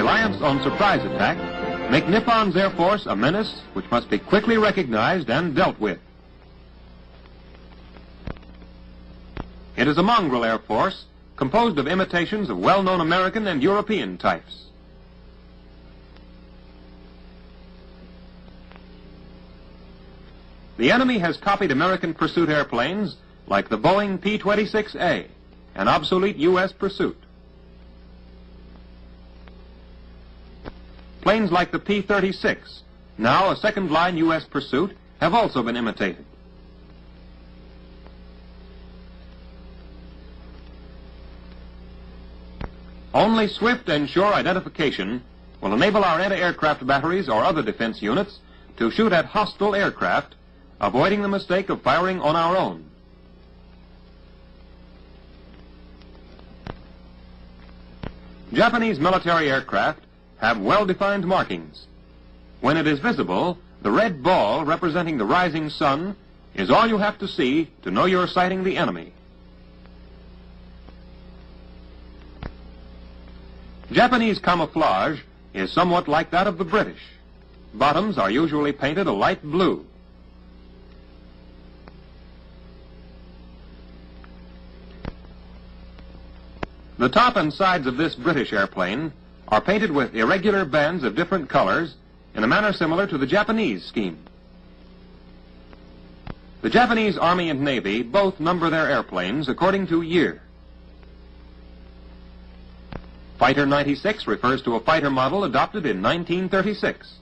reliance on surprise attack make Nippon's Air Force a menace which must be quickly recognized and dealt with. It is a mongrel Air Force composed of imitations of well-known American and European types. The enemy has copied American pursuit airplanes like the Boeing P-26A, an obsolete U.S. pursuit. Planes like the P-36, now a second-line U.S. pursuit, have also been imitated. Only swift and sure identification will enable our anti-aircraft batteries or other defense units to shoot at hostile aircraft, avoiding the mistake of firing on our own. Japanese military aircraft have well-defined markings. When it is visible, the red ball representing the rising sun is all you have to see to know you're sighting the enemy. Japanese camouflage is somewhat like that of the British. Bottoms are usually painted a light blue. The top and sides of this British airplane are painted with irregular bands of different colors in a manner similar to the Japanese scheme. The Japanese Army and Navy both number their airplanes according to year. Fighter 96 refers to a fighter model adopted in 1936.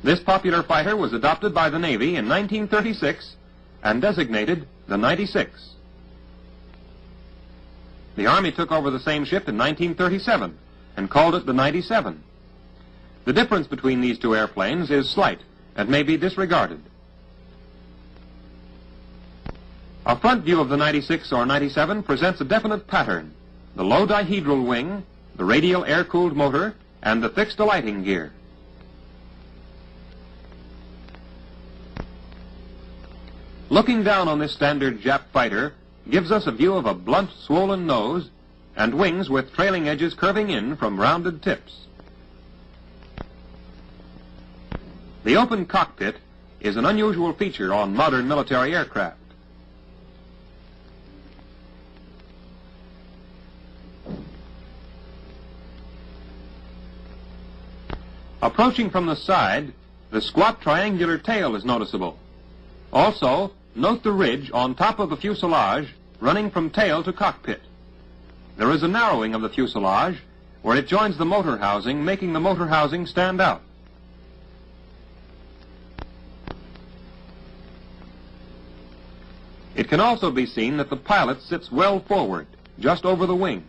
This popular fighter was adopted by the Navy in 1936 and designated the 96. The Army took over the same ship in 1937 and called it the 97. The difference between these two airplanes is slight and may be disregarded. A front view of the 96 or 97 presents a definite pattern: the low dihedral wing, the radial air-cooled motor, and the fixed alighting gear. Looking down on this standard Jap fighter gives us a view of a blunt, swollen nose and wings with trailing edges curving in from rounded tips. The open cockpit is an unusual feature on modern military aircraft. Approaching from the side, the squat triangular tail is noticeable. Also, note the ridge on top of the fuselage running from tail to cockpit. There is a narrowing of the fuselage where it joins the motor housing, making the motor housing stand out. It can also be seen that the pilot sits well forward, just over the wing.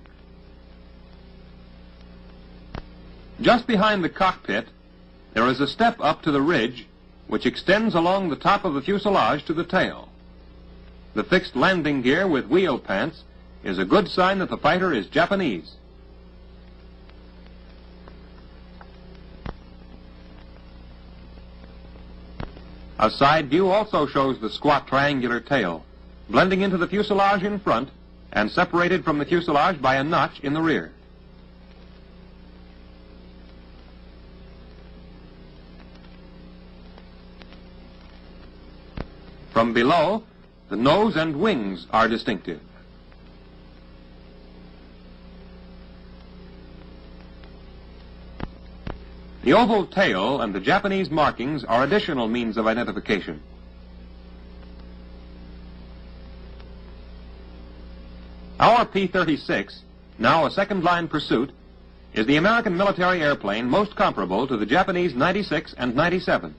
Just behind the cockpit, there is a step up to the ridge which extends along the top of the fuselage to the tail. The fixed landing gear with wheel pants is a good sign that the fighter is Japanese. A side view also shows the squat triangular tail, blending into the fuselage in front and separated from the fuselage by a notch in the rear. From below, the nose and wings are distinctive. The oval tail and the Japanese markings are additional means of identification. Our P-36, now a second-line pursuit, is the American military airplane most comparable to the Japanese 96 and 97.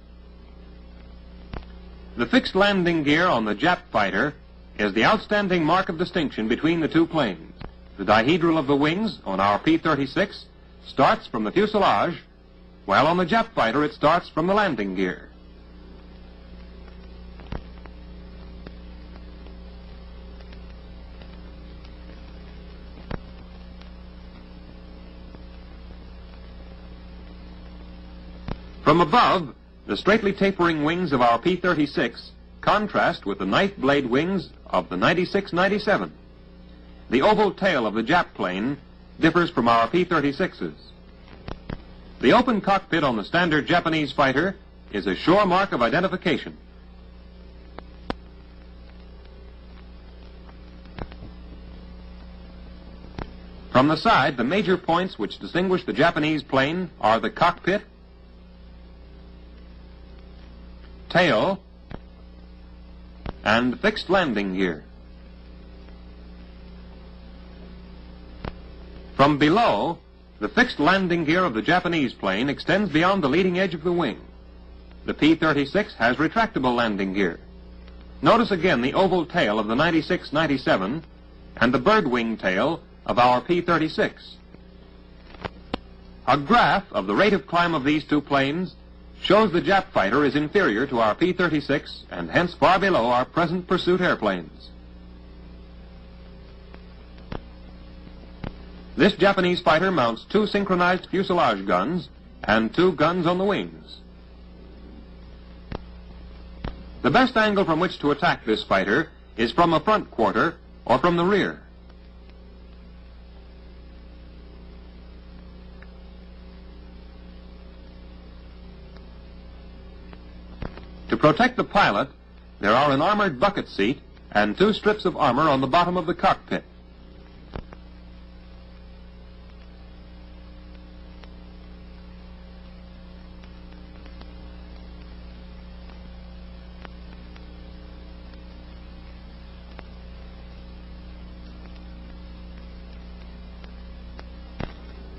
The fixed landing gear on the Jap fighter is the outstanding mark of distinction between the two planes. The dihedral of the wings on our P-36 starts from the fuselage, while on the Jap fighter it starts from the landing gear. From above, the straightly tapering wings of our P-36 contrast with the knife blade wings of the 96-97. The oval tail of the Jap plane differs from our P-36's. The open cockpit on the standard Japanese fighter is a sure mark of identification. From the side, the major points which distinguish the Japanese plane are the cockpit, tail, and fixed landing gear. From below, the fixed landing gear of the Japanese plane extends beyond the leading edge of the wing. The P-36 has retractable landing gear. Notice again the oval tail of the 96-97 and the bird wing tail of our P-36. A graph of the rate of climb of these two planes shows the Jap fighter is inferior to our P-36 and hence far below our present pursuit airplanes. This Japanese fighter mounts 2 synchronized fuselage guns and 2 guns on the wings. The best angle from which to attack this fighter is from a front quarter or from the rear. To protect the pilot, there are an armored bucket seat and 2 strips of armor on the bottom of the cockpit.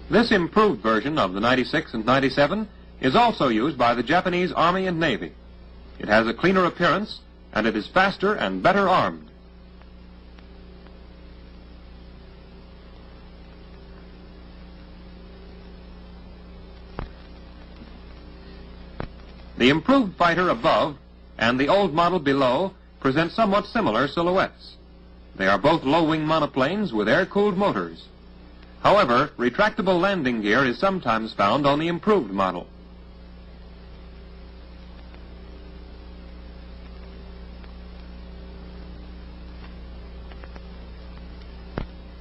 This improved version of the 96 and 97 is also used by the Japanese Army and Navy. It has a cleaner appearance, and it is faster and better armed. The improved fighter above and the old model below present somewhat similar silhouettes. They are both low-wing monoplanes with air-cooled motors. However, retractable landing gear is sometimes found on the improved model.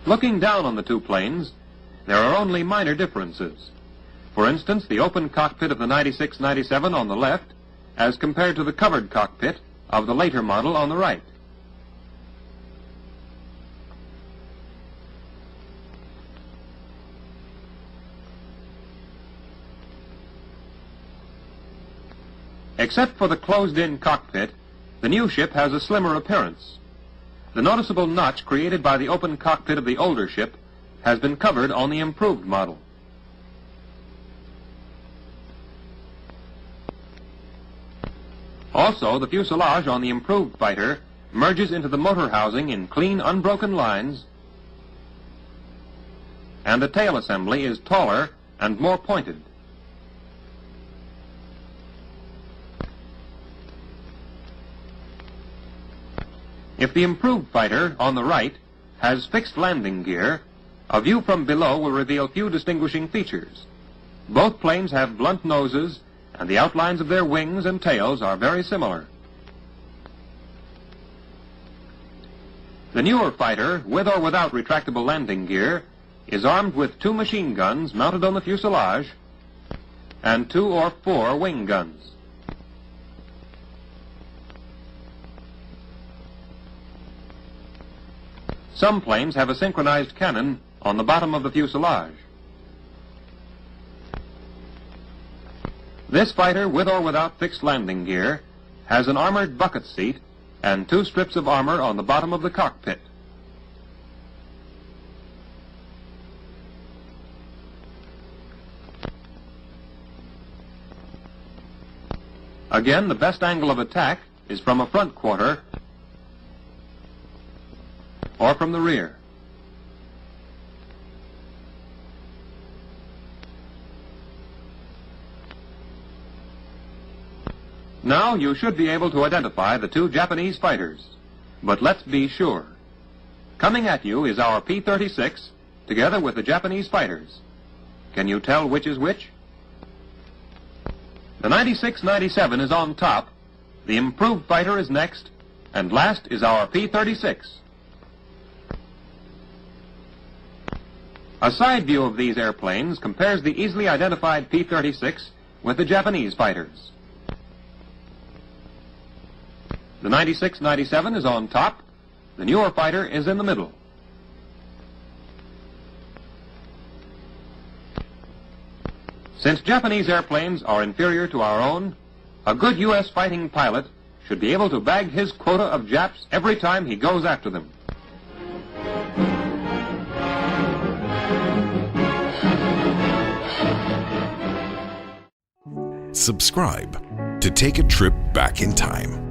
Looking down on the two planes, there are only minor differences. For instance, the open cockpit of the 96-97 on the left as compared to the covered cockpit of the later model on the right. Except for the closed-in cockpit, the new ship has a slimmer appearance. The noticeable notch created by the open cockpit of the older ship has been covered on the improved model. Also, the fuselage on the improved fighter merges into the motor housing in clean, unbroken lines, and the tail assembly is taller and more pointed. If the improved fighter on the right has fixed landing gear, a view from below will reveal few distinguishing features. Both planes have blunt noses, and the outlines of their wings and tails are very similar. The newer fighter, with or without retractable landing gear, is armed with 2 machine guns mounted on the fuselage and 2 or 4 wing guns. Some planes have a synchronized cannon on the bottom of the fuselage. This fighter, with or without fixed landing gear, has an armored bucket seat and 2 strips of armor on the bottom of the cockpit. Again, the best angle of attack is from a front quarter or from the rear. Now you should be able to identify the 2 Japanese fighters. But let's be sure. Coming at you is our P-36 together with the Japanese fighters. Can you tell which is which? The 96-97 is on top, the improved fighter is next, and last is our P-36. A side view of these airplanes compares the easily identified P-36 with the Japanese fighters. The 96-97 is on top, the newer fighter is in the middle. Since Japanese airplanes are inferior to our own, a good U.S. fighting pilot should be able to bag his quota of Japs every time he goes after them. Subscribe to take a trip back in time.